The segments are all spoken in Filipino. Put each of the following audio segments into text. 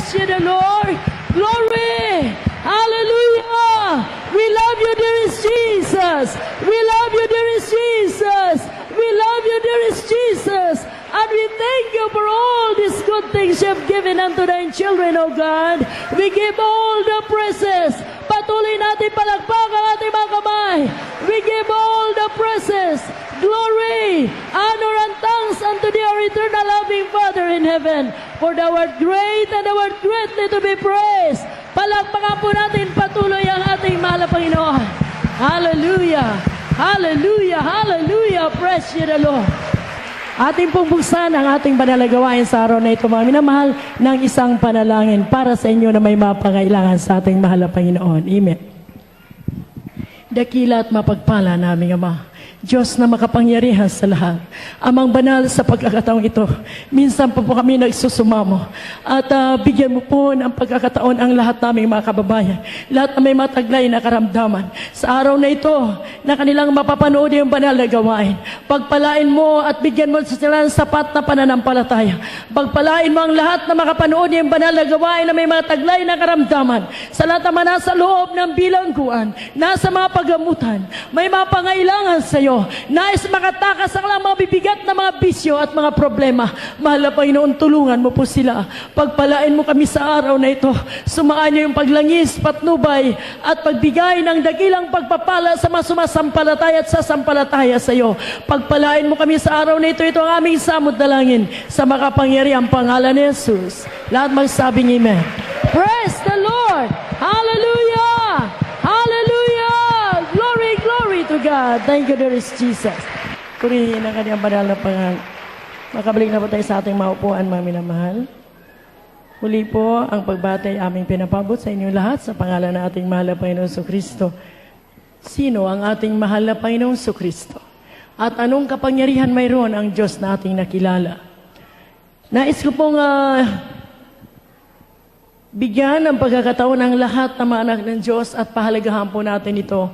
Praise you, the Lord. Glory. Hallelujah. We love you, dearest Jesus. We love you, dearest Jesus. We love you, dearest Jesus. And we thank you for all these good things you have given unto thine children, O God. We give all the praises. Patuloy natin palagpak ang ating mga kamay. We give all the praises, glory, honor, and thanks unto thee, our eternal loving Father in heaven. For thou art great and thou art greatly to be praised. Palagpakan po natin patuloy ang ating mahal na Panginoon. Hallelujah! Hallelujah! Hallelujah! Praise you, the Lord. Ating pong buksan ang ating banal na gawain sa araw na ito, mga minamahal, ng isang panalangin para sa inyo na may mapangailangan sa ating mahal na Panginoon. Amen. Dakila at mapagpala naming Ama, Diyos na makapangyarihan sa lahat, Amang banal sa pagkakataong ito, minsan po kami nagsusumamo at bigyan mo po ng pagkakataon ang lahat naming mga kababayan, lahat na may mataglay na karamdaman. Sa araw na ito, na kanilang mapapanood yung banal na gawain, pagpalain mo at bigyan mo sila ng sapat na pananampalataya. Pagpalain mo ang lahat na makapanood yung banal na gawain na may mataglay na karamdaman. Sa lahat naman nasa loob ng bilangguan, nasa mga pagamutan, may mga pangailangan sa iyo. Nais makatakas ang mga bibigat na mga bisyo at mga problema. Mahal na Panginoon, tulungan mo po sila. Pagpalain mo kami sa araw na ito. Sumaan niyo yung paglangis, patnubay, at pagbigay ng dakilang pagpapala sa mga sumasampalataya at sasampalataya sa iyo. Pagpalain mo kami sa araw na ito. Ito ang aming samot dalangin sa makapangyarihang pangalan ni Jesus. Lahat magsabing amen. Praise the Lord! Hallelujah! Hallelujah! Glory, glory to God. Thank you, dearest Jesus. Purihin ang kanyang banal na pangalan. Makabalik na po tayo sa ating maupuan, mga minamahal. Muli po ang pagbati aming pinapabot sa inyo lahat sa pangalan ng ating mahal na Panginoong Jesucristo. Sino ang ating mahal na Panginoong Jesucristo? At anong kapangyarihan mayroon ang Diyos na ating nakilala? Nais ko pong bigyan ng pagkakataon ang lahat ng mga anak ng Diyos at pahalagahan po natin ito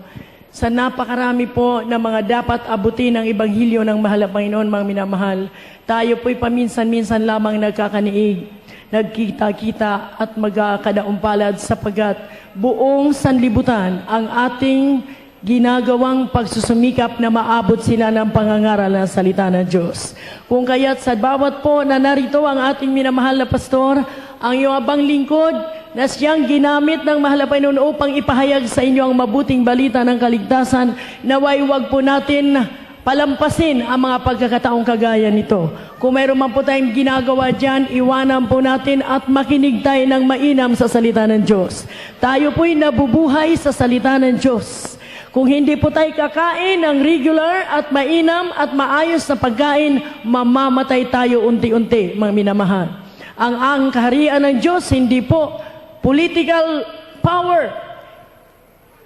sa napakarami po na mga dapat abutin ng Ebanghelyo ng mahal na Panginoon, mga minamahal. Tayo po'y paminsan-minsan lamang nagkakaniig, nagkita-kita at magkakadaumpalad sapagat buong sanlibutan ang ating ginagawang pagsusumikap na maabot sila ng pangangaral ng salita ng Diyos. Kung kaya't sa bawat po na narito ang ating minamahal na pastor, ang iyong abang lingkod na siyang ginamit ng mahal na Panginoon upang ipahayag sa inyo ang mabuting balita ng kaligtasan, naway wag po natin palampasin ang mga pagkakataong kagaya nito. Kung mayroon man po tayong ginagawa dyan, iwanan po natin at makinig tayo ng mainam sa salita ng Diyos. Tayo po'y nabubuhay sa salita ng Diyos. Kung hindi po tayo kakain ng regular at mainam at maayos na pagkain, mamamatay tayo unti-unti, mga minamahal. Ang kaharian ng Diyos, hindi po political power,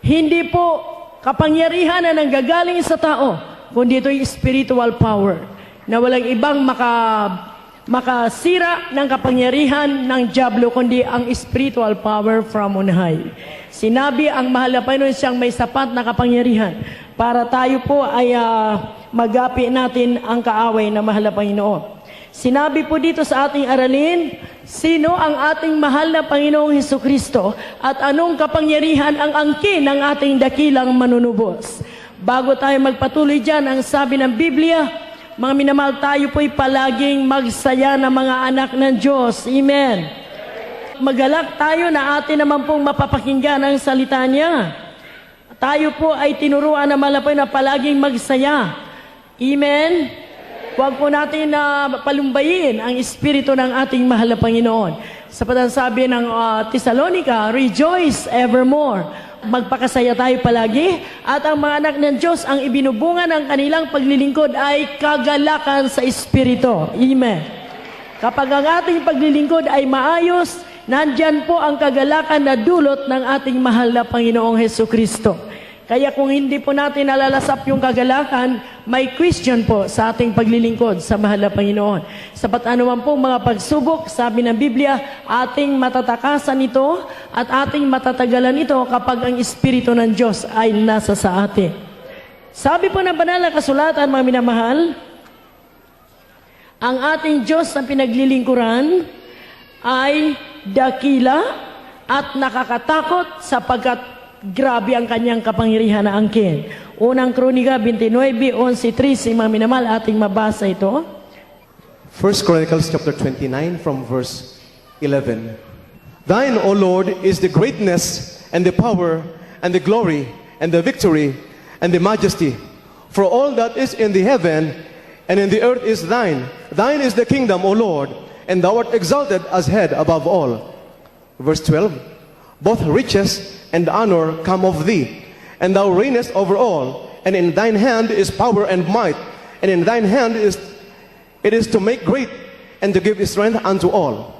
hindi po kapangyarihan na nanggagaling sa tao, kundi ito'y spiritual power na walang ibang makasira ng kapangyarihan ng dyablo, kundi ang spiritual power from on high. Sinabi ang mahal na Panginoon siyang may sapat na kapangyarihan para tayo po ay magapi natin ang kaaway na mahal na Panginoon. Sinabi po dito sa ating aralin, sino ang ating mahal na Panginoong Jesucristo at anong kapangyarihan ang angkin ng ating dakilang manunubos. Bago tayo magpatuloy dyan, ang sabi ng Biblia, mga minamahal, tayo po'y palaging magsaya na mga anak ng Diyos. Amen. Magalak tayo na atin naman pong mapapakinggan ang salita niya. Tayo po ay tinuruan na malapay na palaging magsaya. Amen. Huwag po natin palumbayin ang espiritu ng ating mahal na Panginoon. Sapagkat sabi ng Thessalonica, rejoice evermore. Magpakasaya tayo palagi. At ang mga anak ng Diyos, ang ibinubungan ng kanilang paglilingkod ay kagalakan sa espiritu. Amen. Kapag ang ating paglilingkod ay maayos, nandyan po ang kagalakan na dulot ng ating mahal na Panginoong Jesucristo. Kaya kung hindi po natin nalalasap yung kagalakan, may question po sa ating paglilingkod sa mahal na Panginoon. Sapat anuman po mga pagsubok, sabi ng Biblia, ating matatakasan ito at ating matatagalan ito kapag ang Espiritu ng Diyos ay nasa sa atin. Sabi po ng banal na kasulatan, mga minamahal, ang ating Diyos na pinaglilingkuran ay dakila at nakakatakot sapagkat grabe ang kanyang kapangyarihan na angkin. Unang Kronika 29:11-13, mga minamahal, ating mabasa ito. 1 Chronicles chapter 29 from verse 11. Thine, O Lord, is the greatness and the power and the glory and the victory and the majesty. For all that is in the heaven and in the earth is thine. Thine is the kingdom, O Lord, and thou art exalted as head above all. Verse 12. Both riches and honor come of thee, and thou reignest over all, and in thine hand is power and might, and in thine hand it is to make great and to give strength unto all.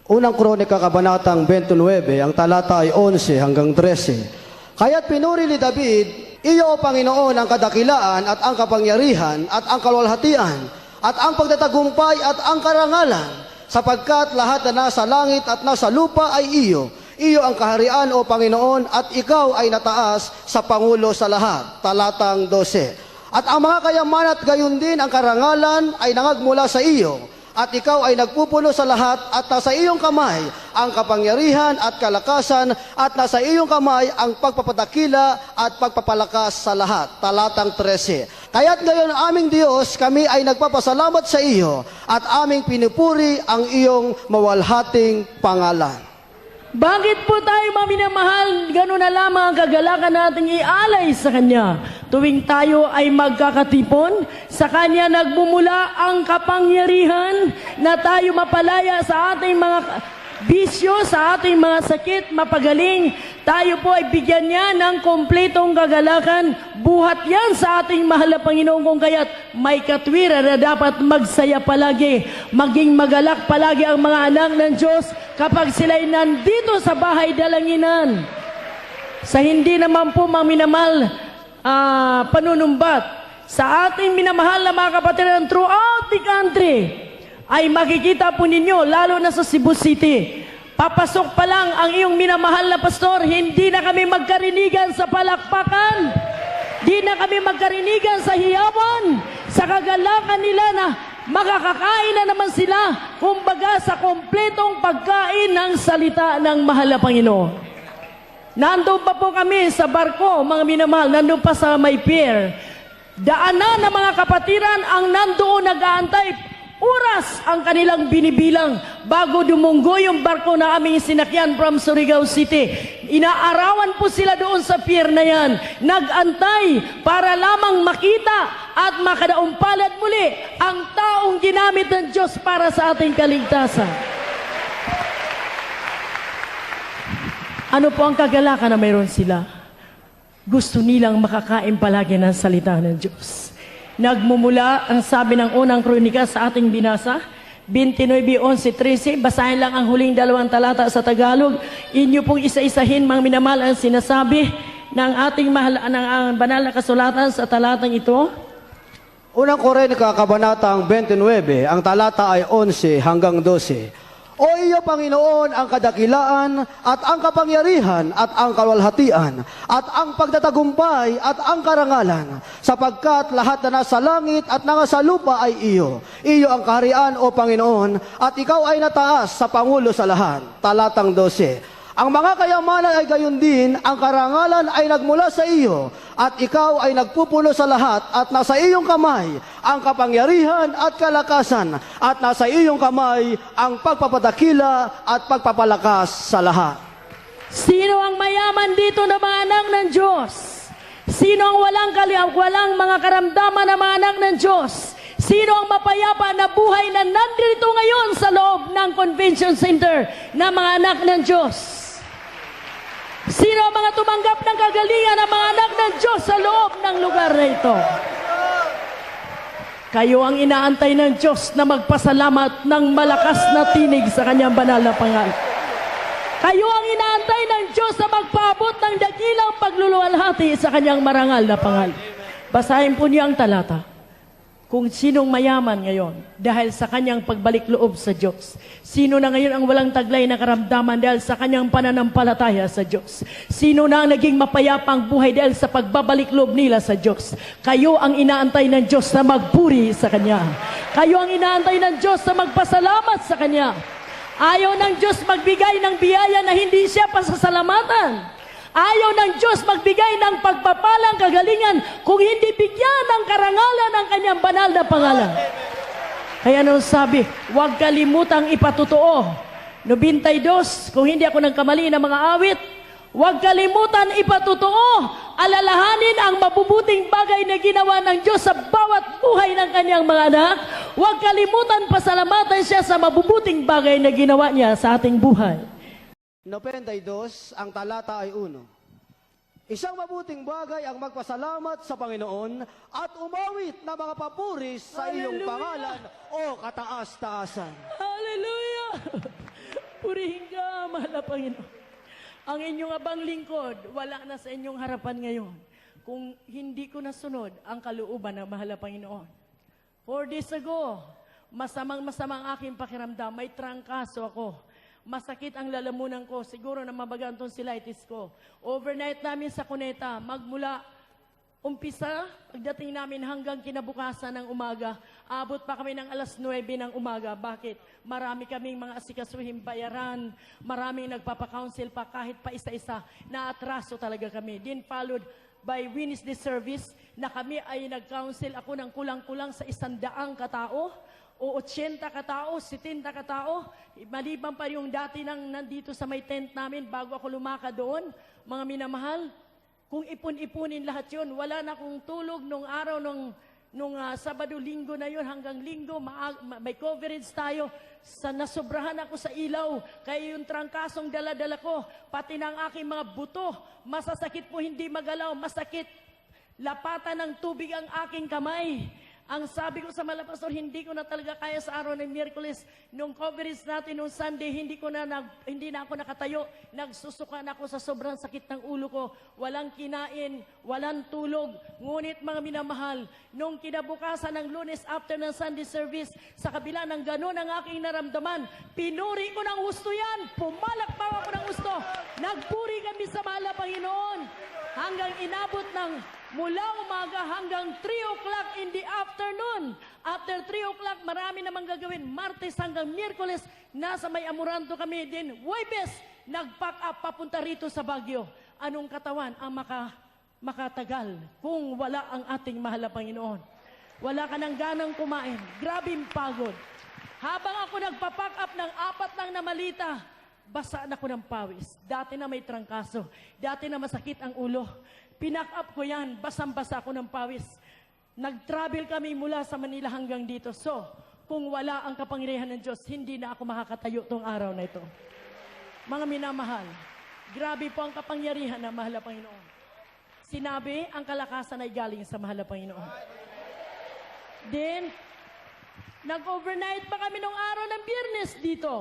Unang Kronika, Kabanatang 29, ang talata ay 11 hanggang 13. Kaya't pinuri ni David, iyo, O Panginoon, ang kadakilaan at ang kapangyarihan at ang kalwalhatian at ang pagtatagumpay at ang karangalan, sapagkat lahat na nasa langit at nasa lupa ay iyo. Iyo ang kaharian, O Panginoon, at ikaw ay nataas sa Pangulo sa lahat. Talatang 12. At ang mga kayamanan at gayon din ang karangalan ay nangagmula sa iyo. At ikaw ay nagpupuno sa lahat, at nasa iyong kamay ang kapangyarihan at kalakasan, at nasa iyong kamay ang pagpapadakila at pagpapalakas sa lahat. Talatang 13. Kaya't ngayon, aming Diyos, kami ay nagpapasalamat sa iyo, at aming pinupuri ang iyong mawalhating pangalan. Bakit po tayo, mga minamahal, gano'n na lamang ang kagalakan nating ialay sa Kanya? Tuwing tayo ay magkakatipon, sa Kanya nagmumula ang kapangyarihan na tayo mapalaya sa ating mga bisyo, sa ating mga sakit, mapagaling. Tayo po ay bigyan niya ng kompletong kagalakan. Buhat yan sa ating mahal na Panginoon, kung kaya't may katwiran na dapat magsaya palagi, maging magalak palagi ang mga anak ng Diyos kapag sila'y nandito sa bahay dalanginan. Sa hindi naman po, mga minamahal, panunumbat sa ating minamahal na mga kapatiran throughout the country, ay makikita po ninyo, lalo na sa Cebu City, papasok pa lang ang iyong minamahal na pastor, hindi na kami magkarinigan sa palakpakan, di na kami magkarinigan sa hiyawan, sa kagalakan nila na makakakain na naman sila, kumbaga sa kompletong pagkain ng salita ng mahal na Panginoon. Nandun pa po kami sa barko, mga minamahal, nandun pa sa may pier. Daanan ng mga kapatiran ang nandoon nag-aantay. Oras ang kanilang binibilang bago dumunggo yung barko na aming sinakyan from Surigao City. Inaarawan po sila doon sa pier na yan. Nag-antay para lamang makita at makadaumpalad muli ang taong ginamit ng Diyos para sa ating kaligtasan. Ano po ang kagalakan na mayroon sila? Gusto nilang makakain palagi ng salita ng Diyos. Nagmumula ang sabi ng unang kronika sa ating binasa, 29:11-13. Basahin lang ang huling dalawang talata sa Tagalog. Inyo pong isa-isahin, mga minamahal, ang sinasabi ng ating ang banal na kasulatan sa talatang ito. Unang Kronika, Kabanatang 29, ang talata ay 11 hanggang 12. O iyo, Panginoon, ang kadakilaan at ang kapangyarihan at ang kalwalhatian at ang pagtatagumpay at ang karangalan, sapagkat lahat na nasa langit at nasa lupa ay iyo. Iyo ang kaharian, O Panginoon, at ikaw ay nataas sa Pangulo sa lahat. Talatang 12. Ang mga kayamanan ay gayon din, ang karangalan ay nagmula sa iyo, at ikaw ay nagpupuno sa lahat, at nasa iyong kamay ang kapangyarihan at kalakasan, at nasa iyong kamay ang pagpapadakila at pagpapalakas sa lahat. Sino ang mayaman dito na mga anak ng Diyos? Sino ang walang mga karamdaman na mga anak ng Diyos? Sino ang mapayapa na buhay na nandito ngayon sa loob ng convention center na mga anak ng Diyos? Sino ang mga tumanggap ng kagalingan ng mga anak ng Diyos sa loob ng lugar na ito? Kayo ang inaantay ng Diyos na magpasalamat ng malakas na tinig sa kanyang banal na pangalan. Kayo ang inaantay ng Diyos na magpaabot ng dakilang pagluluwalhati sa kanyang marangal na pangalan. Basahin po niyo ang talata. Kung sinong mayaman ngayon dahil sa kanyang pagbalik loob sa Diyos. Sino na ngayon ang walang taglay na karamdaman dahil sa kanyang pananampalataya sa Diyos. Sino na ang naging mapayapang buhay dahil sa pagbabalik loob nila sa Diyos. Kayo ang inaantay ng Diyos na magpuri sa Kanya. Kayo ang inaantay ng Diyos na magpasalamat sa Kanya. Ayaw ng Diyos magbigay ng biyaya na hindi siya pasasalamatan. Ayaw ng Diyos magbigay ng pagpapalang kagalingan kung hindi bigyan ng karangalan ng kanyang banal na pangalan. Kaya nung sabi, huwag kalimutang ipatotoo. 92, kung hindi ako nagkamali ng mga awit, huwag kalimutan ipatotoo, alalahanin ang mabubuting bagay na ginawa ng Diyos sa bawat buhay ng kanyang mga anak. Huwag kalimutan pasalamatan siya sa mabubuting bagay na ginawa niya sa ating buhay. 92, ang talata ay 1. Isang mabuting bagay ang magpasalamat sa Panginoon at umawit na mga papuri sa iyong Hallelujah! pangalan o kataas-taasan. Hallelujah! Purihin ka, mahal na Panginoon. Ang inyong abang lingkod, wala na sa inyong harapan ngayon. Kung hindi ko nasunod ang kalooban ng mahal na Panginoon. 4 days ago, masamang aking pakiramdam, may trangkaso ako. Masakit ang lalamunan ko, siguro na mabaga ang tonsillitis ko. Overnight namin sa Cuneta, magmula umpisa, pagdating namin hanggang kinabukasan ng umaga, abot pa kami ng alas 9 ng umaga. Bakit? Marami kaming mga asikasuhing bayaran, maraming nagpapakounsel pa kahit pa isa-isa, naatraso talaga kami. Then followed by Wednesday service, na kami ay nag-counsel ako ng kulang-kulang sa 100 katao, o 80 katao, 70 katao, maliban pa yung dati nang nandito sa may tent namin bago ako lumaka doon, mga minamahal, kung ipon-ipunin lahat yun, wala na akong tulog nung araw, nung Sabado, Linggo na yun, hanggang Linggo, may coverage tayo, nasobrahan ako sa ilaw, kaya yung trangkasong dala-dala ko, pati ng aking mga buto, masasakit po hindi magalaw, masakit, lapatan ng tubig ang aking kamay. Ang sabi ko sa malapastor, hindi ko na talaga kaya sa araw ng Miyerkules. Nung coverage natin nung Sunday, hindi na ako nakatayo. Nagsusuka na ako sa sobrang sakit ng ulo ko. Walang kinain, walang tulog. Ngunit mga minamahal, nung kinabukasan ng Lunes after ng Sunday service, sa kabila ng gano'n ang aking naramdaman, pinuri ko ng husto yan. Pumalakpak ako ng husto. Nagpuri kami sa mahal na Panginoon. Hanggang inabot ng mula umaga hanggang 3 o'clock in the afternoon. After 3 o'clock, marami namang gagawin. Martes hanggang Miyerkules, nasa may Amoranto kami din. Huwebes, nag-pack up papunta rito sa Baguio. Anong katawan ang makatagal kung wala ang ating mahal na Panginoon? Wala ka nang ganang kumain. Grabing pagod. Habang ako nagpa-pack up ng 4 lang na malita, basa na ko ng pawis. Dati na may trangkaso. Dati na masakit ang ulo. Pinak up ko yan. Basang-basa ko ng pawis. Nag-travel kami mula sa Manila hanggang dito. So, kung wala ang kapangyarihan ng Diyos, hindi na ako makakatayo tong araw na ito. Mga minamahal, grabe po ang kapangyarihan ng mahal na Panginoon. Sinabi, ang kalakasan ay galing sa mahal na Panginoon. Then, nag-overnight pa kami nung araw ng Biyernes dito.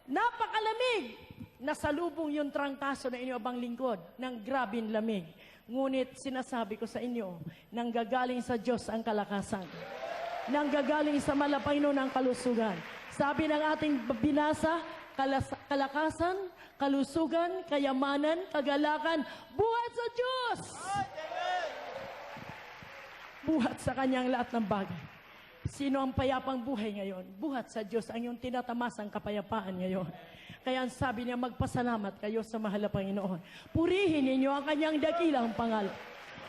Napakalamig. Nasalubong yung trangkaso na inyo abang lingkod ng grabing lamig. Ngunit sinasabi ko sa inyo, nanggagaling sa Diyos ang kalakasan. Nanggagaling sa Panginoon ang kalusugan. Sabi ng ating binasa, kalakasan, kalusugan, kayamanan, kagalakan, buhat sa Diyos! Buhat sa kanyang lahat ng bagay. Sino ang payapang buhay ngayon? Buhat sa Diyos ang iyong tinatamasang kapayapaan ngayon. Kaya ang sabi niya, magpasalamat kayo sa mahal na Panginoon. Purihin ninyo ang kanyang dakilang pangalan.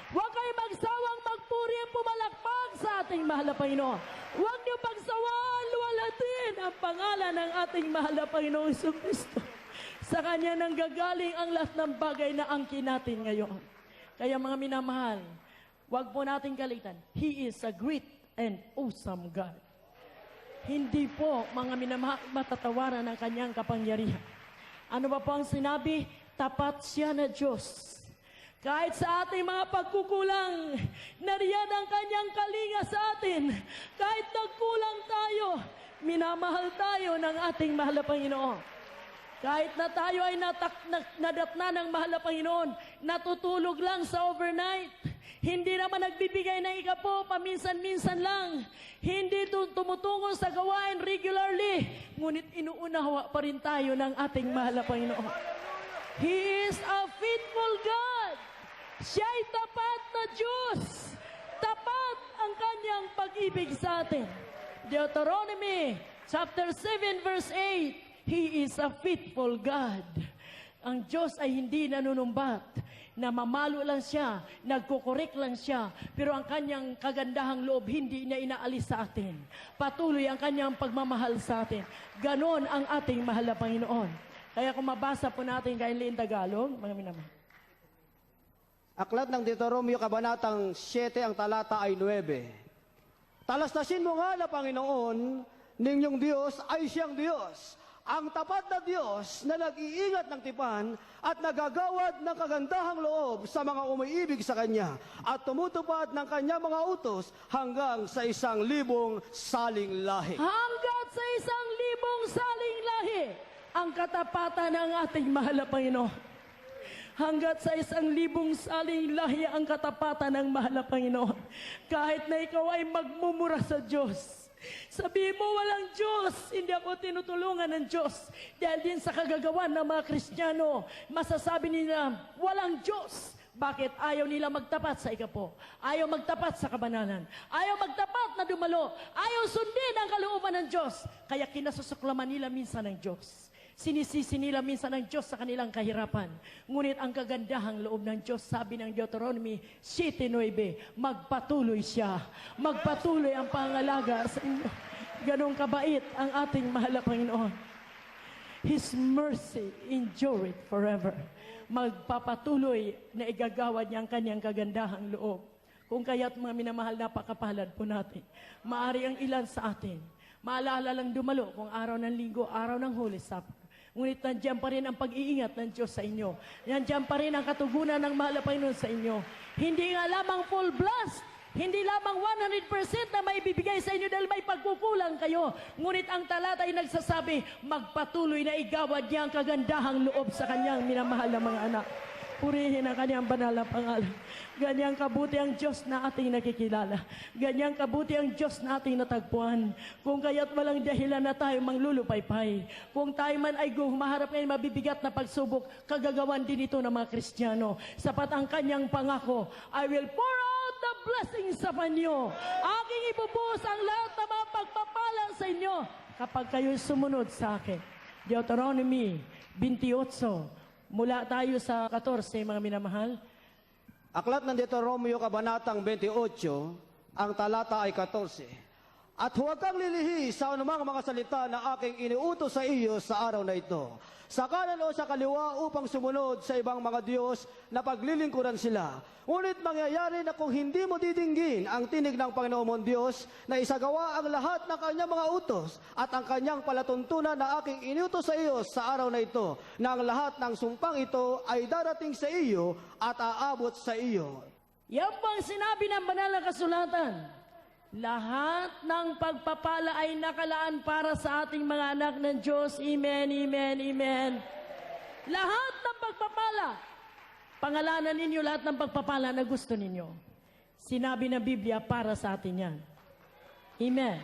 Huwag kayo magsawang magpuri at pumalakpak sa ating mahal na Panginoon. Huwag niyo pagsawaan, luwalatin ang pangalan ng ating mahal na Panginoong Jesucristo. Sa kanya nang gagaling ang lahat ng bagay na angkin natin ngayon. Kaya mga minamahal, huwag po natin kalitan. He is a great and awesome God. Hindi po, mga minamahal, matatawaran ang kanyang kapangyarihan. Ano ba po ang sinabi? Tapat siya na Diyos. Kahit sa ating mga pagkukulang, nariyan ang kanyang kalinga sa atin. Kahit nagkulang tayo, minamahal tayo ng ating mahal na Panginoon. Kahit na tayo ay nadatna ng mahal na Panginoon, natutulog lang sa overnight. Hindi naman nagbibigay ng ikapo, paminsan-minsan lang. Hindi tumutungo sa gawain regularly. Ngunit inuunawa pa rin tayo ng ating mahal na Panginoon. He is a faithful God. Siya'y tapat na Diyos. Tapat ang kanyang pag-ibig sa atin. Deuteronomy Chapter 7 verse 8, He is a faithful God. Ang Diyos ay hindi nanunumbat, na mamalo lang siya, nagkukorek lang siya, pero ang kanyang kagandahang loob hindi niya inaalis sa atin. Patuloy ang kanyang pagmamahal sa atin. Ganon ang ating mahal na Panginoon. Kaya kung mabasa po natin kainliin Tagalog, mga minamahal. Aklat ng Deuteronomio Kabanatang 7, ang talata ay 9. Talastasin mo nga na Panginoon, ninyong Diyos ay siyang Diyos. Ang tapat na Diyos na nag-iingat ng tipan at nagagawad ng kagandahang loob sa mga umiibig sa Kanya at tumutupad ng Kanya mga utos hanggang sa 1,000 saling lahi. Hanggat sa 1,000 saling lahi, ang katapatan ng ating mahal na Panginoon. Hanggat sa 1,000 saling lahi ang katapatan ng mahal na Panginoon. Kahit na ikaw ay magmumura sa Diyos, sabihin mo, walang Diyos, hindi ako tinutulungan ng Diyos. Dahil din sa kagagawan ng mga Kristiyano, masasabi nila, walang Diyos. Bakit? Ayaw nila magtapat sa ikapo. Ayaw magtapat sa kabanalan. Ayaw magtapat na dumalo. Ayaw sundin ang kalooban ng Diyos. Kaya kinasusuklaman nila minsan ng Diyos. Sinisisi nila minsan ng Diyos sa kanilang kahirapan. Ngunit ang kagandahang loob ng Diyos, sabi ng Deuteronomy 7:9, magpatuloy siya. Magpatuloy ang pangalaga sa inyo. Ganong kabait ang ating mahal na Panginoon. His mercy endureth forever. Magpapatuloy na igagawad niya ang kanyang kagandahang loob. Kung kaya't mga minamahal, napakapalad po natin. Maari ang ilan sa atin maalala lang dumalo kung araw ng linggo, araw ng Holy Supper. Ngunit nandiyan pa rin ang pag-iingat ng Diyos sa inyo. Nandiyan pa rin ang katugunan ng mahal na Panginoon sa inyo. Hindi nga lamang full blast, hindi lamang 100% na maibibigay sa inyo dahil may pagkukulang kayo. Ngunit ang talata ay nagsasabi, magpatuloy na igawad niya ang kagandahang loob sa kanyang minamahal na mga anak. Purihin ang kanyang banal na pangalan. Ganyang kabuti ang Diyos na ating nakikilala. Ganyang kabuti ang Diyos na ating natagpuan. Kung kaya't walang dahilan na tayo manglulupaypay. Kung tayo man ay humaharap ngayon mabibigat na pagsubok, kagagawan din ito ng mga Kristiyano. Sapat ang kanyang pangako, I will pour out the blessings upon you. Aking ibubuhos ang lahat ng mga pagpapalang sa inyo kapag kayo'y sumunod sa akin. Deuteronomy 28. Mula tayo sa 14, mga minamahal. Aklat ng Deuteronomio Kabanatang 28, ang talata ay 14. At huwag kang lilihi sa anumang mga salita na aking iniutos sa iyo sa araw na ito, sa kanan o sa kaliwa upang sumunod sa ibang mga Diyos na paglilingkuran sila. Ngunit mangyayari na kung hindi mo didinggin ang tinig ng Panginoon mong Diyos na isagawa ang lahat ng kanyang mga utos at ang kanyang palatuntunan na aking iniutos sa iyo sa araw na ito, na ang lahat ng sumpang ito ay darating sa iyo at aabot sa iyo. Yan bang sinabi ng banal na kasulatan? Lahat ng pagpapala ay nakalaan para sa ating mga anak ng Diyos. Amen, amen, amen. Lahat ng pagpapala, pangalanan ninyo lahat ng pagpapala na gusto ninyo. Sinabi ng Biblia para sa atin yan. Amen.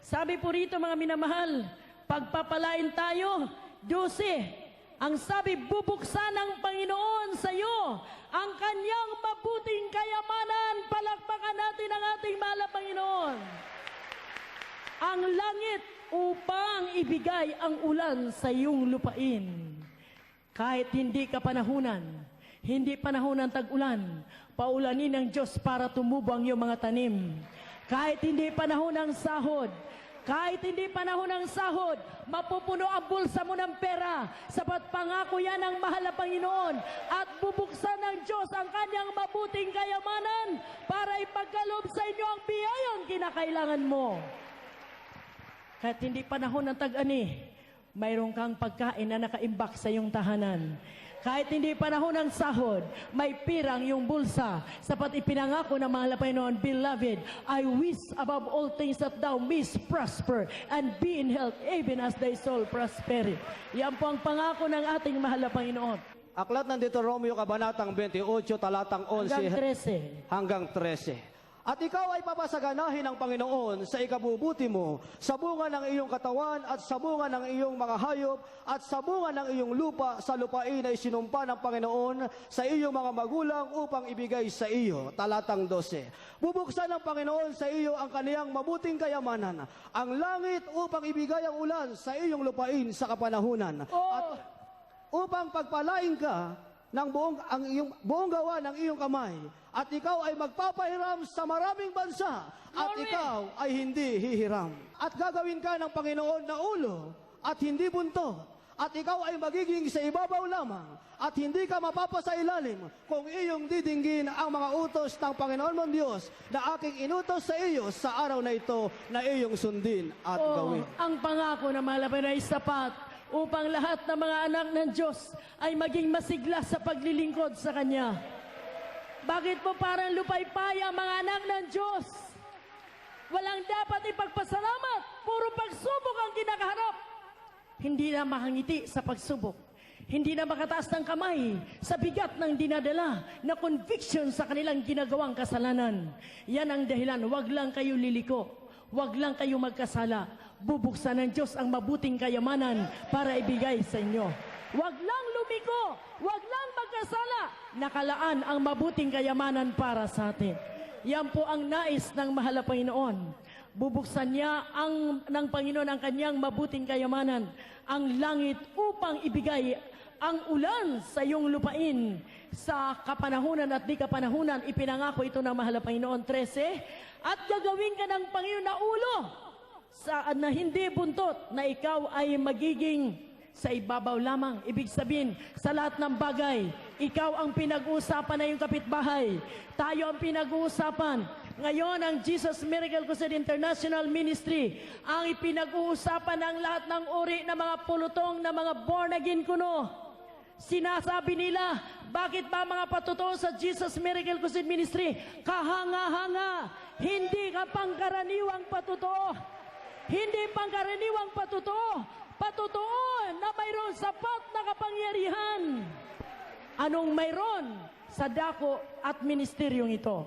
Sabi po rito mga minamahal, pagpapalain tayo, 12. Ang sabi, bubuksan ng Panginoon sa iyo ang kanyang mabuting kayamanan. Palakpakan natin ang ating mahal na Panginoon. Ang langit upang ibigay ang ulan sa iyong lupain. Kahit hindi ka panahunan, hindi panahon ng tag-ulan, paulanin ng Diyos para tumubo ang iyong mga tanim. Kahit hindi panahon ng sahod, kahit hindi panahon ng sahod, mapupuno ang bulsa mo ng pera, sapat pangako yan ng mahal na Panginoon, at bubuksan ng Diyos ang kanyang mabuting kayamanan para ipagkaloob sa inyo ang biyayang kinakailangan mo. Kahit hindi panahon ng tag-ani, mayroon kang pagkain na nakaimbak sa iyong tahanan. Kahit hindi panahon ng sahod, may pirang yung bulsa. Sapat ipinangako ng mahal na Panginoon, Beloved, I wish above all things that thou mayst prosper and be in health, even as thy soul prospereth. Yan po ang pangako ng ating mahal na Panginoon. Aklat ng Deuteronomio Kabanatang 28, talatang 11 Hanggang 13. hanggang 13. At ikaw ay papasaganahin ng Panginoon sa ikabubuti mo, sa bunga ng iyong katawan at sa bunga ng iyong mga hayop at sa bunga ng iyong lupa sa lupain ay sinumpa ng Panginoon sa iyong mga magulang upang ibigay sa iyo. Talatang 12. Bubuksan ng Panginoon sa iyo ang kaniyang mabuting kayamanan, ang langit upang ibigay ang ulan sa iyong lupain sa kapanahunan. At upang pagpalain ka ng buong gawa ng iyong kamay, at ikaw ay magpapahiram sa maraming bansa, at Glory! ikaw ay hindi hihiram. At gagawin ka ng Panginoon na ulo, at hindi bunto, at ikaw ay magiging sa ibabaw lamang, at hindi ka mapapasailalim kung iyong didinggin ang mga utos ng Panginoon mong Diyos na aking inutos sa iyo sa araw na ito na iyong sundin at gawin. Ang pangako na malapit ay sapat upang lahat ng mga anak ng Diyos ay maging masigla sa paglilingkod sa Kanya. Bakit po parang lupaypay ang mga anak ng Diyos? Walang dapat ipagpasalamat. Puro pagsubok ang kinakaharap. Hindi na makangiti sa pagsubok. Hindi na makataas ng kamay sa bigat ng dinadala na conviction sa kanilang ginagawang kasalanan. Yan ang dahilan. Huwag lang kayo liliko. Huwag lang kayo magkasala. Bubuksan ng Diyos ang mabuting kayamanan para ibigay sa inyo. Huwag lang lumiko, huwag lang magkasala. Nakalaan ang mabuting kayamanan para sa atin. Yan po ang nais ng mahal na Panginoon. Bubuksan niya ng Panginoon ang kanyang mabuting kayamanan, ang langit upang ibigay ang ulan sa iyong lupain sa kapanahunan at di kapanahunan. Ipinangako ito ng mahal na Panginoon 13. At gagawin ka ng Panginoon na ulo na hindi buntot, na ikaw ay magiging sa ibabaw lamang. Ibig sabihin, sa lahat ng bagay, ikaw ang pinag-uusapan na yung kapitbahay. Tayo ang pinag-uusapan. Ngayon, ang Jesus Miracle Crusade International Ministry, ang ipinag-uusapan ng lahat ng uri ng mga pulutong na mga born again kuno. Sinasabi nila, bakit ba mga patutuo sa Jesus Miracle Crusade Ministry? Kahanga-hanga, hindi ka pangkaraniwang patutuo. Hindi pangkaraniwang patutuo. Patutuo na mayroon sapat na kapangyarihan. Anong mayroon sa dako at ministeryong ito?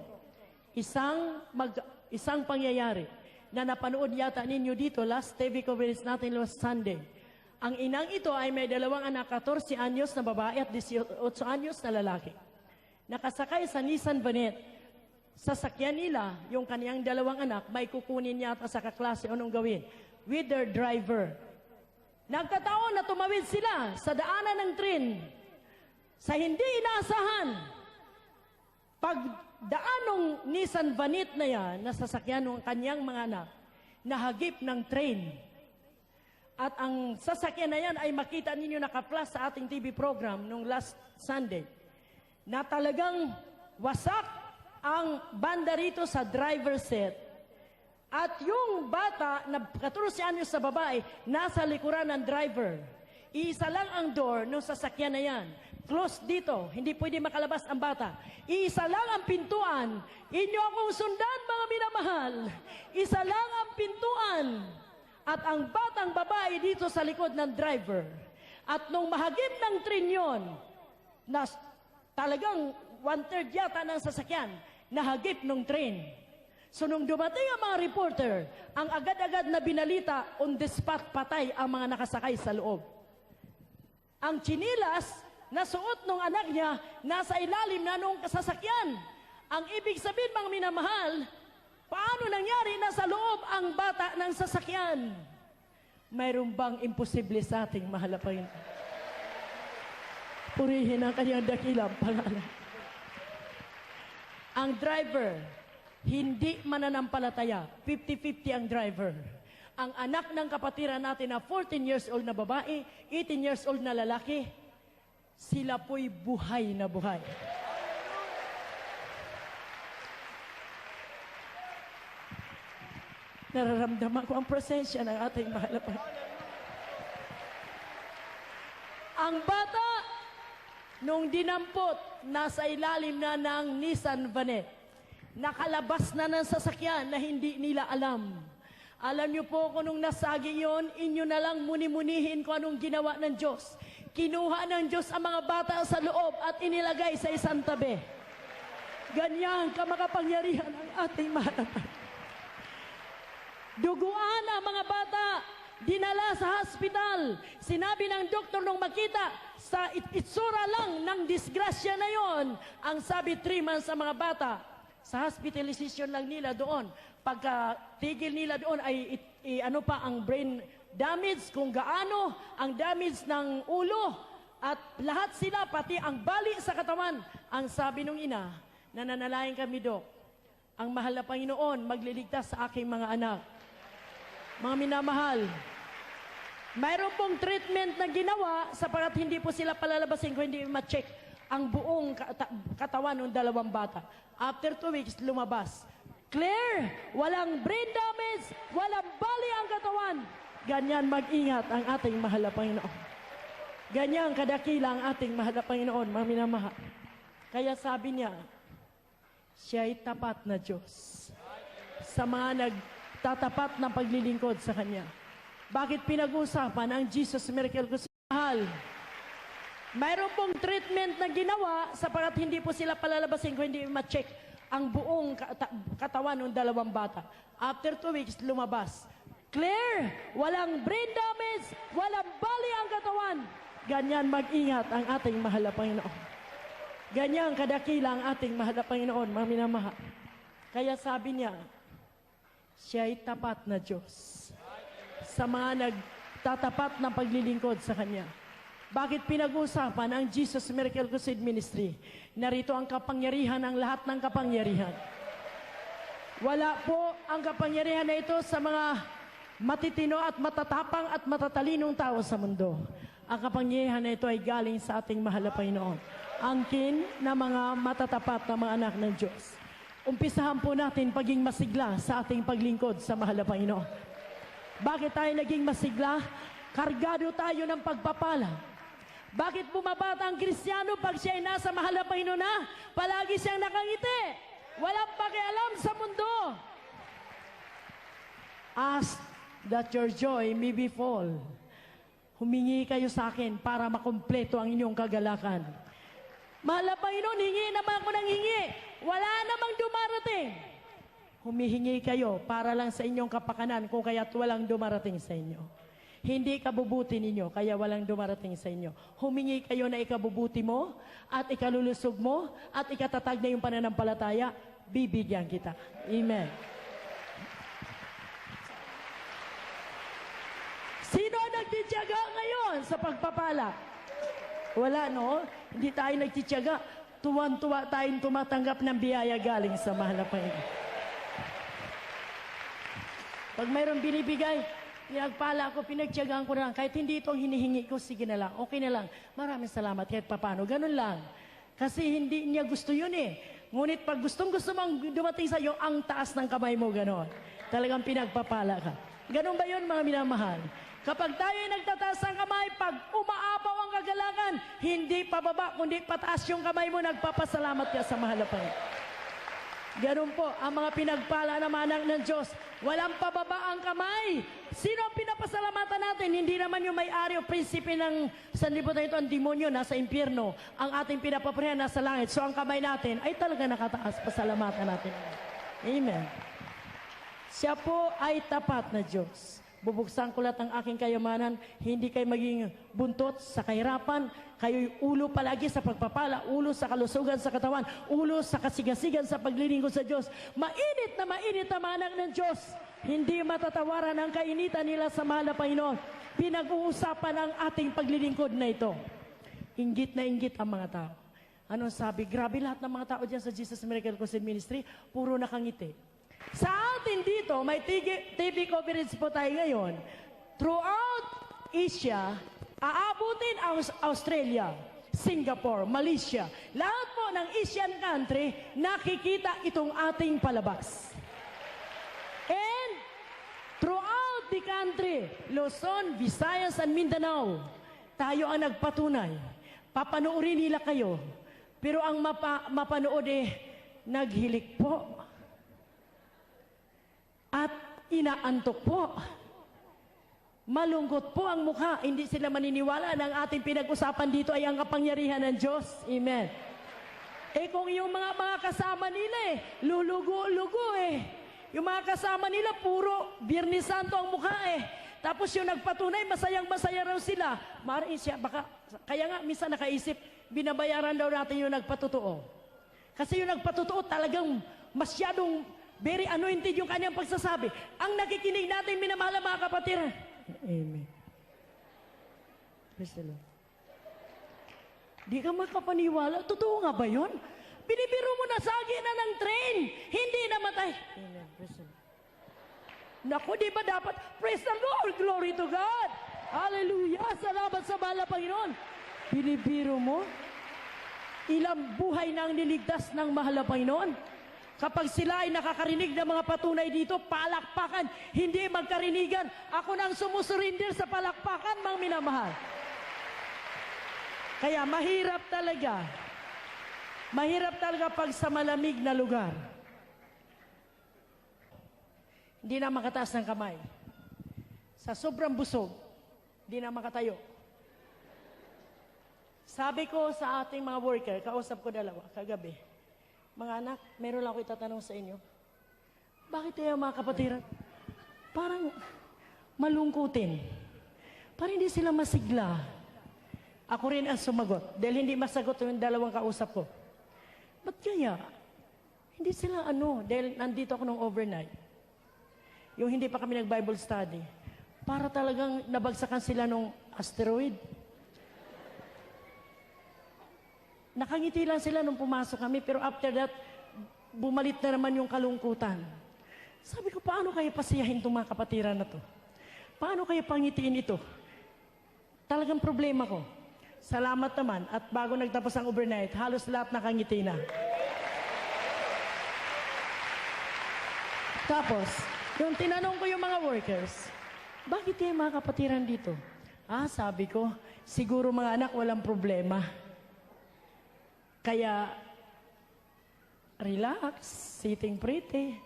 Isang pangyayari na napanood yata ninyo dito last TV coverage natin last Sunday. Ang inang ito ay may dalawang anak, 14 anyos na babae at 18 anyos na lalaki. Nakasakay sa Nissan Vanette. Sasakyan nila yung kaniyang dalawang anak, may kukunin yata sa kaklase anong gawin with their driver. Nagkataon na tumawid sila sa daanan ng tren. Sa hindi inaasahan, pagdaan ng Nissan Vanette na yan, nasasakyan ng kanyang mga anak, nahagip ng train. At ang sasakyan na yan ay makita ninyo naka-flash sa ating TV program nung last Sunday, na talagang wasak ang banda rito sa driver set. At yung bata na 14 anyos sa babae, nasa likuran ng driver. Iisa lang ang door ng sasakyan na yan. Close dito, hindi pwede makalabas ang bata. Iisa lang ang pintuan. Inyo akong sundan, mga minamahal. Isa lang ang pintuan. At ang batang babae dito sa likod ng driver. At nung mahagip ng tren yun, na talagang 1/3 yata ng sasakyan, nahagip ng train. So nung dumating ang mga reporter, ang agad-agad na binalita, on the spot patay ang mga nakasakay sa loob. Ang chinilas na suot ng anak niya, nasa ilalim na nung sasakyan. Ang ibig sabihin, mga minamahal, paano nangyari na sa loob ang bata ng sasakyan? Mayroon bang imposible sa ating mahal na Panginoon? Purihin ang kanyang dakilang pangalan. Ang driver, hindi mananampalataya. 50-50 ang driver. Ang anak ng kapatiran natin na 14 years old na babae, 18 years old na lalaki, sila po'y buhay na buhay. Nararamdaman ko ang presensya ng ating mahal na Panginoon. Ang bata, nung dinampot, nasa ilalim na ng Nissan Vanette. Nakalabas na ng sasakyan na hindi nila alam. Alam niyo po kung nung nasagi yon, inyo na lang muni-munihin kung anong ginawa ng Diyos. Kinuha ng Diyos ang mga bata sa loob at inilagay sa isang tabi. Ganyan kamakapangyarihan ang ating mahalapan. Duguan ang mga bata, dinala sa hospital. Sinabi ng doktor nung makita sa itsura lang ng disgrasya na yon, ang sabi 3 months sa mga bata. Sa hospitalization lang nila doon. Pagka tigil nila doon ay ano pa ang brain damage, kung gaano ang damage ng ulo. At lahat sila, pati ang bali sa katawan. Ang sabi nung ina, nananalayan kami, Dok, ang mahal na Panginoon magliligtas sa aking mga anak. Mga minamahal, mayroon pong treatment na ginawa sapagat hindi po sila palalabasin kung hindi ma-check ang buong katawan ng 2 bata. After 2 weeks, lumabas. Clear, walang brain damage, walang bali ang katawan. Ganyan mag-ingat ang ating mahal na Panginoon. Ganyan kadakila ang ating mahal na Panginoon, mga minamahal. Kaya sabi niya, siya'y tapat na Diyos sa mga nagtatapat ng paglilingkod sa Kanya. Bakit pinag-uusapan ang Jesus Miracle Crusade? Mahal, mayroon pong treatment na ginawa sapagat hindi po sila palalabasin kung hindi ma-check ang buong katawan ng 2 bata. After 2 weeks, lumabas. Clear, walang brain damage, walang bali ang katawan. Ganyan mag-ingat ang ating mahal na Panginoon. Ganyan kadakila ang ating mahal na Panginoon, mga minamahal. Kaya sabi niya, siya'y tapat na Diyos sa mga nagtatapat ng paglilingkod sa Kanya. Bakit pinag-uusapan ang Jesus Miracle Crusade Ministry? Narito ang kapangyarihan ng lahat ng kapangyarihan. Wala po ang kapangyarihan na ito sa mga matitino at matatapang at matatalinong tao sa mundo. Ang kapangyarihan na ito ay galing sa ating mahal na Panginoon. Angkin na mga matatapat na mga anak ng Diyos. Umpisahan po natin paging masigla sa ating paglingkod sa mahal na Panginoon. Bakit tayo naging masigla? Kargado tayo ng pagpapala. Bakit bumabata ang Kristiyano pag siya ay nasa mahal na Panginoon na? Palagi siyang nakangiti. Walang pakialam sa mundo. Ask that your joy may be full. Humingi kayo sa akin para makumpleto ang inyong kagalakan. Mahal na Panginoon, hingi naman ako ng hingi. Wala namang dumarating. Humihingi kayo para lang sa inyong kapakanan kung kaya't walang dumarating sa inyo. Hindi kabubuti ninyo, kaya walang dumarating sa inyo. Humingi kayo na ikabubuti mo, at ikalulusog mo, at ikatatag na yung pananampalataya, bibigyan kita. Amen. Sino nagtitiyaga ngayon sa pagpapala? Wala, no? Hindi tayo nagtitiyaga. Tuwan-tuwa tayong tumatanggap ng biyaya galing sa mahal na Panginoon. Pag mayroong binibigay, pinagpala ako, pinagtiyagaan ko na lang. Kahit hindi ito ang hinihingi ko, sige na lang, okay na lang. Maraming salamat kahit papano. Ganun lang. Kasi hindi niya gusto yun eh. Ngunit pag gustong-gusto mong dumating sa iyo, ang taas ng kamay mo, ganon. Talagang pinagpapala ka. Ganon ba yun, mga minamahal? Kapag tayo ay nagtataas ng kamay, pag umaapaw ang kagalakan, hindi pababa, kundi pataas yung kamay mo, nagpapasalamat ka sa mahal na Panginoon. Ganun po, ang mga pinagpala na mga anak ng Diyos, walang pababa ang kamay. Sino ang pinapasalamatan natin? Hindi naman yung may-ari o prinsipe ng sanlibutan ito, ang demonyo, nasa impyerno. Ang ating pinapaparehan nasa langit. So ang kamay natin ay talaga nakataas. Pasalamatan natin. Amen. Siya po ay tapat na Diyos. Bubuksan ko lahat ang aking kayamanan, hindi kayo maging buntot sa kahirapan, kayo'y ulo palagi sa pagpapala, ulo sa kalusugan sa katawan, ulo sa kasigasigan sa paglilingkod sa Diyos. Mainit na mga anak ng Diyos, hindi matatawaran ang kainitan nila sa mahal na Panginoon. Pinag-uusapan ang ating paglilingkod na ito. Inggit na inggit ang mga tao. Anong sabi? Grabe lahat ng mga tao dyan sa Jesus Miracle Crusade Ministry, puro nakangiti. Sa atin dito, may TV coverage po tayo ngayon. Throughout Asia, aabutin ang Australia, Singapore, Malaysia. Lahat po ng Asian country, nakikita itong ating palabas. And throughout the country, Luzon, Visayas, and Mindanao, tayo ang nagpatunay. Papanoorin nila kayo. Pero ang mapanood naghilik po. At inaantok po. Malungkot po ang mukha. Hindi sila maniniwala na ang ating pinag-usapan dito ay ang kapangyarihan ng Diyos. Amen. Eh kung yung mga kasama nila lulugo-lugo Yung mga kasama nila puro Biyernes Santo ang mukha Tapos yung nagpatunay, masayang-masaya raw sila. Maaaring siya, kaya nga minsan nakaisip, binabayaran daw natin yung nagpatotoo. Kasi yung nagpatotoo talagang masyadong very anointed yung kanyang pagsasabi. Ang nakikinig natin, minamahal mga kapatid. Amen. Praise the Lord. Di ka makapaniwala. Totoo nga ba yun? Binibiro mo na sagi na ng train. Hindi namatay. Amen. Praise the Lord. Naku, di ba dapat? Praise the Lord. Glory to God. Hallelujah. Salamat sa mahal na Panginoon. Binibiro mo? Ilang buhay na ang niligtas ng mahal na Panginoon? Kapag sila ay nakakarinig ng mga patunay dito, palakpakan, hindi magkarinigan. Ako nang sumusurrender sa palakpakan, mga minamahal. Kaya mahirap talaga. Mahirap talaga pag sa malamig na lugar. Hindi na makataas ng kamay. Sa sobrang busog, hindi na makatayo. Sabi ko sa ating mga worker, kausap ko dalawa, kagabi, mga anak, meron lang ako itatanong sa inyo. Bakit kayo mga kapatiran? Parang malungkutin. Parang hindi sila masigla. Ako rin ang sumagot. Dahil hindi masagot yung dalawang kausap ko. Ba't kaya? Hindi sila dahil nandito ako nung overnight. Yung hindi pa kami nag-Bible study. Para talagang nabagsakan sila nung asteroid. Nakangiti lang sila nung pumasok kami, pero after that, bumalit na naman yung kalungkutan. Sabi ko, paano kayo pasiyahin itong mga kapatiran na to? Paano kayo pangitiin ito? Talagang problema ko. Salamat naman, at bago nagtapos ang overnight, halos lahat nakangiti na. Tapos, yung tinanong ko yung mga workers, bakit kayo mga kapatiran dito? Sabi ko, siguro mga anak walang problema. Kaya, relax, sitting pretty.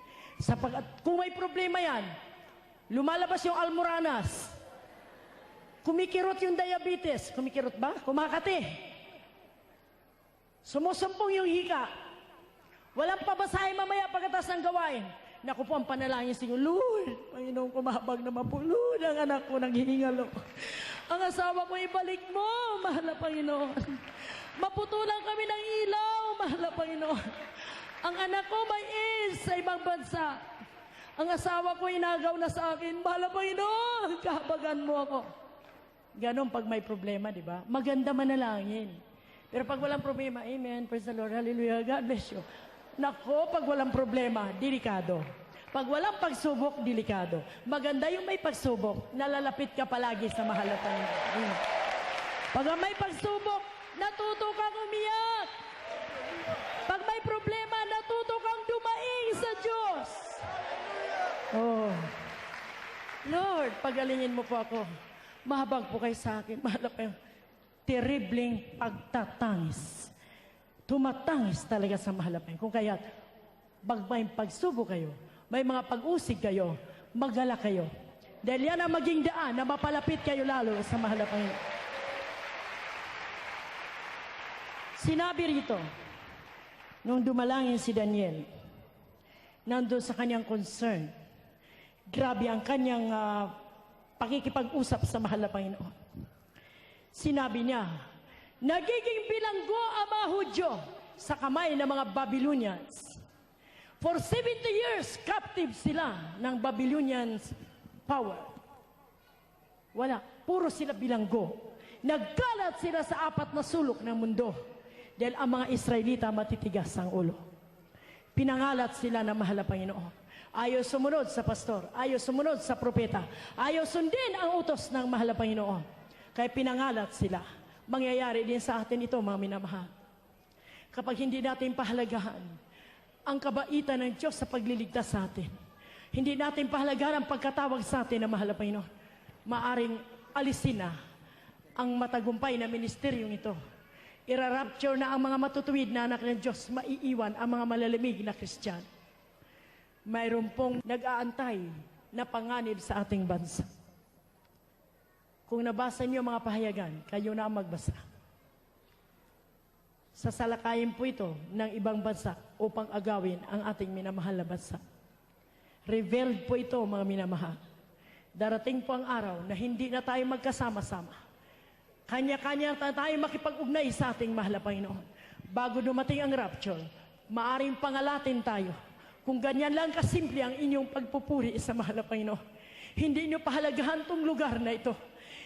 Kung may problema yan, lumalabas yung almoranas. Kumikirot yung diabetes. Kumikirot ba? Kumakati. Sumusumpong yung hika. Walang pabasahe mamaya pagkatas ng gawain. Naku po, ang panalangin siya, Lord, Panginoon, kumabag naman po, Lord, ang anak ko nanghihingal ako. Ang asawa ko, ibalik mo, mahal na Panginoon. Maputulan kami ng ilaw, mahal na Panginoon. Ang anak ko may is sa ibang bansa. Ang asawa ko inagaw na sa akin, mahal na Panginoon, kahabagan mo ako. Ganon pag may problema, di ba? Maganda manalangin. Pero pag walang problema, amen, praise the Lord, hallelujah, God bless you. Nako, pag walang problema, delikado. Pag walang pagsubok, delikado. Maganda yung may pagsubok, nalalapit ka palagi sa mahal na Panginoon. Pag may pagsubok, natuto kang umiyak. Pag may problema, natuto kang dumaing sa Diyos. Oh. Lord, pagalingin mo po ako. Mahabag po kayo sa akin. Mahal na Panginoon. Terribling pagtatangis. Tumatangis talaga sa mahal na Panginoon. Kung kaya, may pagsubok kayo, may mga pag-usig kayo, magala kayo. Dahil yan ang maging daan na mapalapit kayo lalo sa mahal na Panginoon. Sinabi rito, nung dumalangin si Daniel, nandun sa kanyang concern, grabe ang kanyang pakikipag-usap sa mahal na Panginoon. Sinabi niya, nagiging bilanggo ang mga Hudyo sa kamay ng mga Babylonians. For 70 years, captive sila ng Babylonians power. Wala, puro sila bilanggo. Nagkalat sila sa 4 na sulok ng mundo. Dahil ang mga Israelita matitigas ang ulo. Pinangalat sila ng mahal na Panginoon. Ayaw sumunod sa pastor, ayaw sumunod sa propeta, ayaw sundin ang utos ng mahal na Panginoon. Kaya pinangalat sila. Mangyayari din sa atin ito, mga minamahal. Kapag hindi natin pahalagahan ang kabaitan ng Diyos sa pagliligtas sa atin, hindi natin pahalagahan ang pagkatawag sa atin ng mahal na Panginoon, maaring alisin na ang matagumpay na ministeryong ito. Irarapture na ang mga matutuwid na anak ng Diyos, maiiwan ang mga malalamig na Kristiyano. Mayroon pong nag-aantay na panganib sa ating bansa. Kung nabasa niyo mga pahayagan, kayo na ang magbasa. Sasalakayin po ito ng ibang bansa upang agawin ang ating minamahal na bansa. Revealed po ito, mga minamahal. Darating po ang araw na hindi na tayo magkasama-sama. Kanya-kanya tayo makipag-ugnay sa ating mahal na Panginoon. Bago dumating ang rapture, maaring pangalatin tayo. Kung ganyan lang kasimple ang inyong pagpupuri sa mahal na Panginoon. Hindi nyo pahalagahan tong lugar na ito.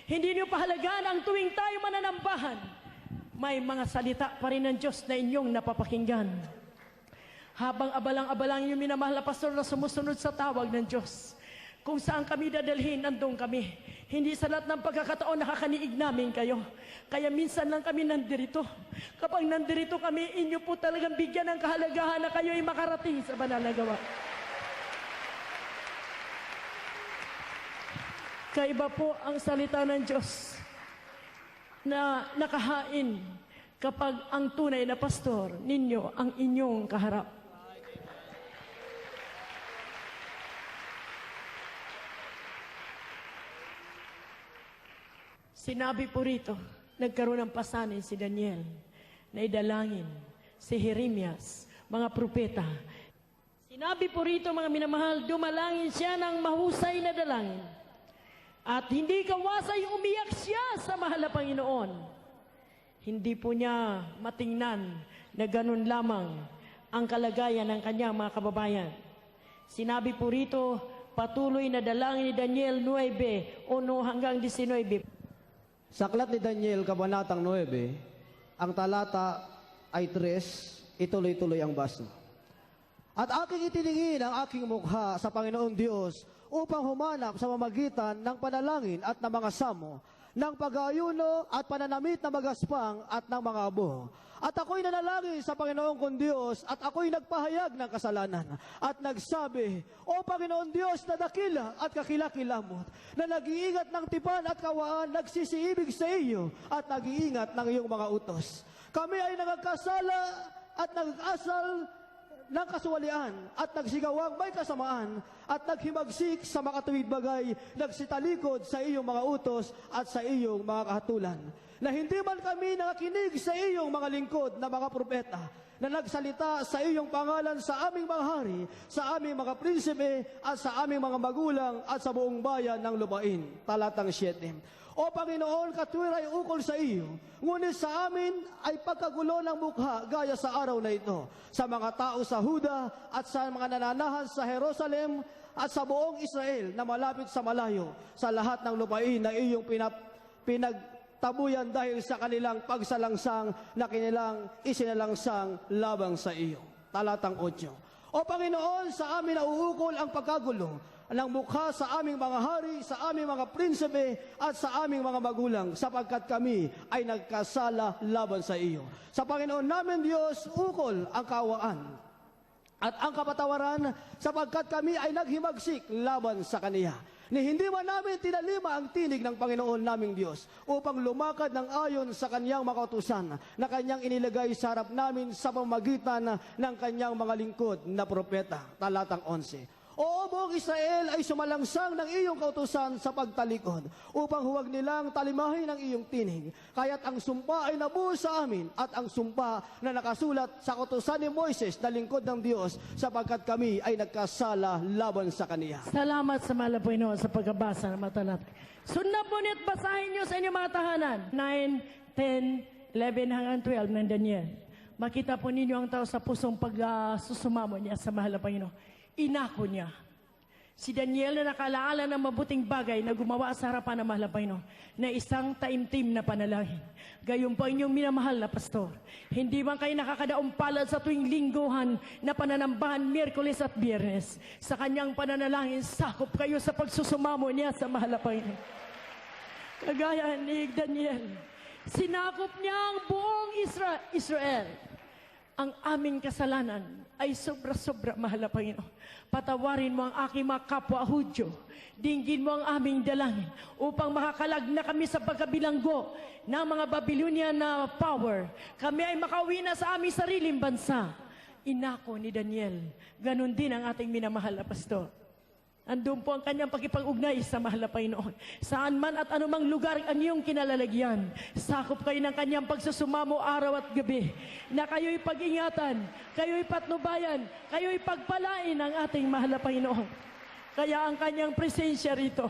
Hindi nyo pahalagahan ang tuwing tayo mananambahan. May mga salita pa rin ng Diyos na inyong napapakinggan. Habang abalang-abalang yung minamahal na pastor na sumusunod sa tawag ng Diyos. Kung saan kami dadalhin, nandun kami. Hindi sa lahat ng pagkakataon nakakaniig namin kayo. Kaya minsan lang kami nandirito. Kapag nandirito kami, inyo po talagang bigyan ng kahalagahan na kayo ay makarating sa banal na gawa. Kaiba po ang salita ng Diyos na nakahain kapag ang tunay na pastor ninyo ang inyong kaharap. Sinabi po rito, nagkaroon ng pasanin si Daniel, na idalangin, si Jeremias, mga propeta. Sinabi po rito, mga minamahal, dumalangin siya ng mahusay na dalangin. At hindi kawasay umiyak siya sa mahal na Panginoon. Hindi po niya matingnan na ganun lamang ang kalagayan ng kanyang mga kababayan. Sinabi po rito, patuloy na dalangin ni Daniel 9, 1 hanggang 19. Sa aklat ni Daniel, Kabanatang 9, ang talata ay 3, ituloy-tuloy ang basa. At aking itiningin ang aking mukha sa Panginoong Diyos upang humanap sa mamagitan ng panalangin at ng mga samo, ng pag-aayuno at pananamit na magaspang at ng mga abo. At ako'y nanalangin sa Panginoong kong Diyos at ako'y nagpahayag ng kasalanan at nagsabi, O Panginoon Diyos na dakila at kakilakilamot, na nag-iingat ng tipan at kawaan, nagsisiibig sa iyo at nag-iingat ng iyong mga utos. Kami ay nagkasala at nag-asal ng kasuwalian at nagsigawang may kasamaan at naghimagsik sa makatuwid bagay, nagsitalikod sa iyong mga utos at sa iyong mga kahatulan. Na hindi man kami nakakinig sa iyong mga lingkod na mga propeta na nagsalita sa iyong pangalan sa aming mga hari, sa aming mga prinsipe at sa aming mga magulang at sa buong bayan ng lupain. Talatang 7. O Panginoon, katwira ay ukol sa iyo, ngunit sa amin ay pagkagulo ng mukha gaya sa araw na ito, sa mga tao sa Huda at sa mga nananahan sa Jerusalem at sa buong Israel na malapit sa malayo, sa lahat ng lupain na iyong pinagtabuyan dahil sa kanilang pagsalangsang na kanilang isinalangsang labang sa iyo. Talatang 8. O Panginoon, sa amin nauukol ang pagkagulo ng mukha sa aming mga hari, sa aming mga prinsipe at sa aming mga magulang, sapagkat kami ay nagkasala laban sa iyo. Sa Panginoon namin Diyos, ukol ang kawaan at ang kapatawaran, sapagkat kami ay naghimagsik laban sa Kaniya. Ni hindi man namin tinalima ang tinig ng Panginoon naming Diyos upang lumakad ng ayon sa Kanyang mga utusan na Kanyang inilagay sa harap namin sa pamagitan ng Kanyang mga lingkod na propeta. Talatang 11. Oo, buong Israel ay sumalangsang ng iyong kautusan sa pagtalikod upang huwag nilang talimahin ang iyong tinig. Kaya't ang sumpa ay nabuo sa amin at ang sumpa na nakasulat sa kautusan ni Moises na lingkod ng Diyos sapagkat kami ay nagkasala laban sa Kaniya. Salamat sa mahal na Panginoon sa pagkabasa ng mga talata. Sundan po niyo at basahin niyo sa inyong mga tahanan. 9, 10, 11 hanggang 12 ng Daniel. Makita po ninyo ang tao sa pusong pagsusumamo niya sa mahal na Panginoon. Inako niya. Si Daniel na nakalaala ng mabuting bagay na gumawa sa harapan ng mahal na Panginoon na isang taimtim na panalangin. Gayon po inyong minamahal na pastor. Hindi man kayo nakakadaong palad sa tuwing lingguhan na pananambahan Miyerkules at Biyernes. Sa kanyang pananalangin, sakop kayo sa pagsusumamo niya sa mahal na Panginoon. Kagaya ni Daniel, sinakop niya ang buong Israel. Ang aming kasalanan ay sobra-sobra, mahal na Panginoon. Patawarin mo ang aking mga kapwa Hudyo. Dinggin mo ang aming dalangin upang makakalag na kami sa pagkabilanggo ng mga Babylonian na power. Kami ay makauwi na sa aming sariling bansa. Inako ni Daniel. Ganon din ang ating minamahal na pastor. Andun po ang kanyang pakipag-ugnay sa mahal na Panginoon. Saan man at anumang lugar ang iyong kinalalagyan, sakop kayo ng kanyang pagsusumamo araw at gabi, na kayo'y pag-ingatan, kayo'y patnubayan, kayo'y pagpalain ng ating mahal na Panginoon. Kaya ang kanyang presensya rito,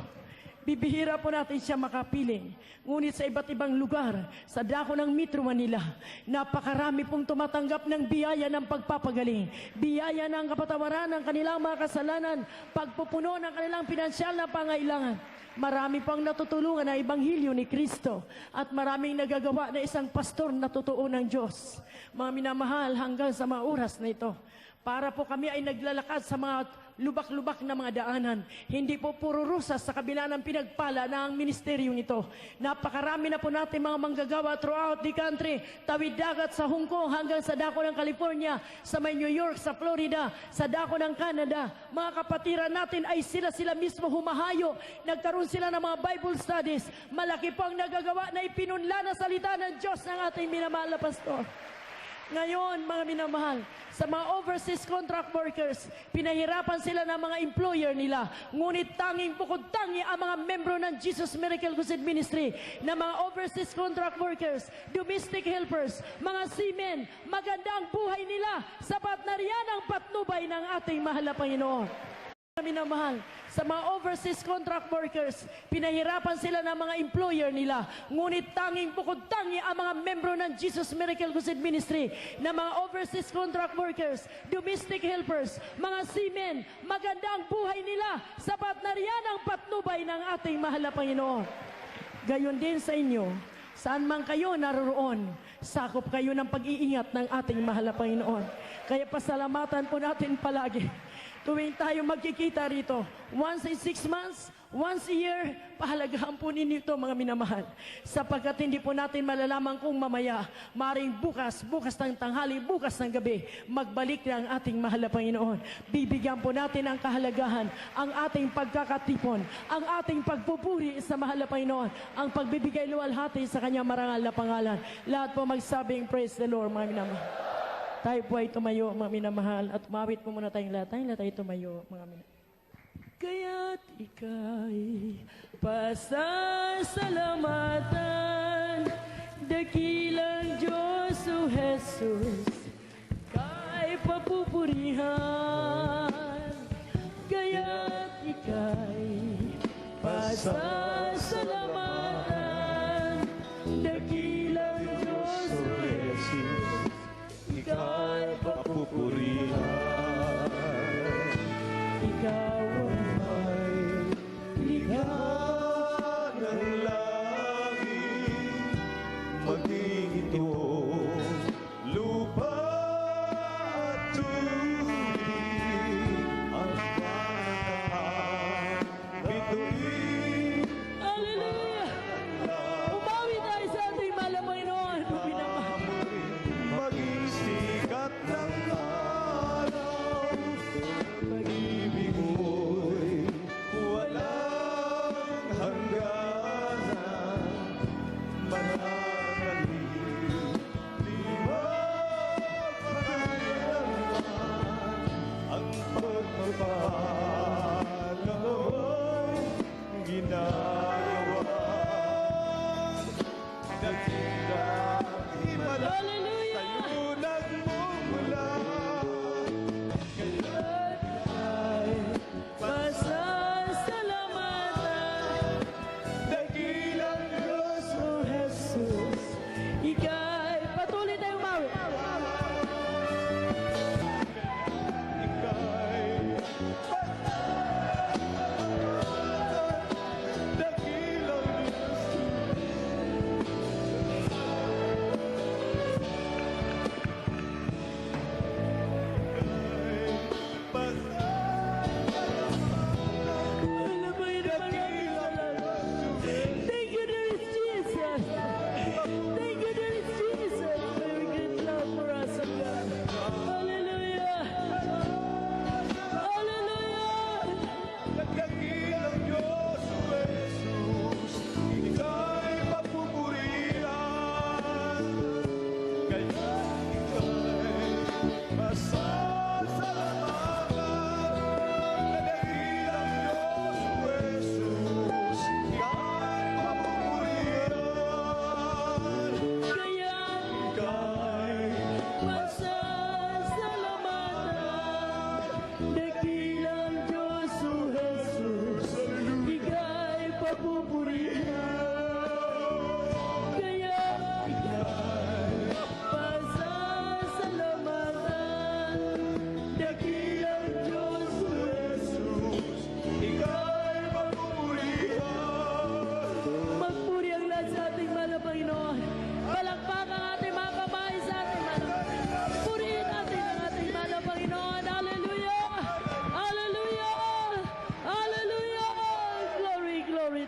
bibihira po natin siya makapiling. Ngunit sa iba't ibang lugar, sa dako ng Metro Manila, napakarami pong tumatanggap ng biyaya ng pagpapagaling, biyaya ng kapatawaran ng kanilang mga kasalanan, pagpupuno ng kanilang pinansyal na pangailangan. Marami pang natutulungan na Ebanghelyo ni Kristo at maraming nagagawa na isang pastor na totoo ng Diyos. Mga minamahal, hanggang sa mga oras na ito, para po kami ay naglalakad sa mga lubak-lubak na mga daanan. Hindi po puro rusas sa kabila ng pinagpala ng ministeryong ito. Napakarami na po natin mga manggagawa throughout the country. Tawid dagat sa Hong Kong hanggang sa dako ng California, sa may New York, sa Florida, sa dako ng Canada. Mga kapatiran natin ay sila mismo humahayo. Nagkaroon sila ng mga Bible studies. Malaki po ang nagagawa na ipinunla na salita ng Diyos ng ating minamahal na pastor. Ngayon, mga minamahal, sa mga overseas contract workers, pinahirapan sila ng mga employer nila. Ngunit tanging bukod tangi ang mga membro ng Jesus Miracle Crusade Ministry na mga overseas contract workers, domestic helpers, mga seamen, maganda ang buhay nila sapat na riyan ang patnubay ng ating mahal na Panginoon. Minamahal, sa mga overseas contract workers, pinahirapan sila ng mga employer nila. Ngunit tanging bukod tangi ang mga membro ng Jesus Miracle Crusade Ministry na mga overseas contract workers, domestic helpers, mga seamen, maganda ang buhay nila sapat na riyan ang patnubay ng ating mahal na Panginoon. Gayon din sa inyo, saan man kayo naroroon, sakop kayo ng pag-iingat ng ating mahal na Panginoon. Kaya pasalamatan po natin palagi. Tuwing tayo magkikita rito, once in 6 months, once a year, pahalagahan po ninyo ito mga minamahal. Sapagkat hindi po natin malalaman kung mamaya, maring bukas ng tanghali, bukas ng gabi, magbalik na ang ating mahal na Panginoon. Bibigyan po natin ang kahalagahan, ang ating pagkakatipon, ang ating pagpupuri sa mahal na Panginoon, ang pagbibigay luwalhati sa kanyang marangal na pangalan. Lahat po magsabing, praise the Lord mga minamahal. Tayo po ay tumayo, mga minamahal, at umawit po muna tayong lahat. Tayong lahat ay tumayo, mga minamahal. Kaya't ika'y pasasalamatan, dakilang Diyos o Jesus, kay papupurihan. Kaya't ika'y pasasalamatan, dakilang Diyos o Jesus, ika'y papupurihan. Ikaw ay likha ng langit, maging ito lupa at tubig, ang panahon bituin. Hallelujah! Umawi tayo sa ating mahal na Panginoon. Maging sikat ng araw, pag-ibig mo'y walang hangganan. Mananatili, di magpakailanman, ang pagmamahal mo'y ginagawa. Dakilang himala, Hallelujah! sa'yo nagmumula. Ay pasasalamatan, Dakilang Diyos O Jesus, ika'y patuloy tayo umawi. ika'y dakilang Diyos.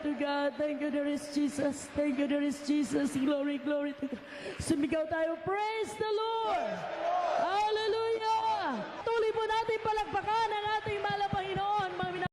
to God. Thank you, there is Jesus. Thank you, there is Jesus. Glory, glory to God. Sumigaw tayo. Praise the Lord.